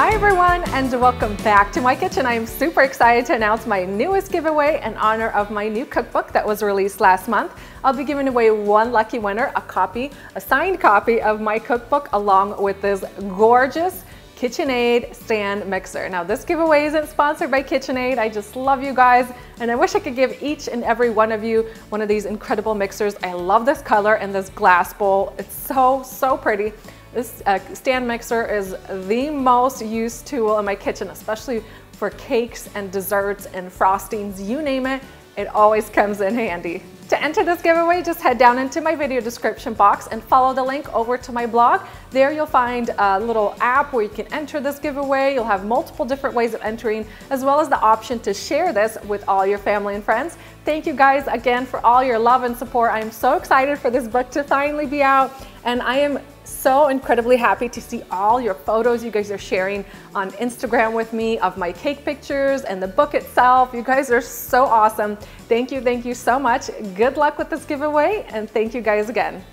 Hi everyone, and welcome back to my kitchen. I am super excited to announce my newest giveaway in honor of my new cookbook that was released last month. I'll be giving away one lucky winner, a signed copy of my cookbook along with this gorgeous KitchenAid stand mixer. Now this giveaway isn't sponsored by KitchenAid. I just love you guys and I wish I could give each and every one of you one of these incredible mixers. I love this color and this glass bowl. It's so pretty. This stand mixer is the most used tool in my kitchen, especially for cakes and desserts and frostings, you name it, it always comes in handy. To enter this giveaway, just head down into my video description box and follow the link over to my blog. There you'll find a little app where you can enter this giveaway. You'll have multiple different ways of entering, as well as the option to share this with all your family and friends. Thank you guys again for all your love and support. I am so excited for this book to finally be out, and I am so incredibly happy to see all your photos you guys are sharing on Instagram with me of my cake pictures and the book itself. You guys are so awesome. Thank you so much. Good luck with this giveaway, and thank you guys again.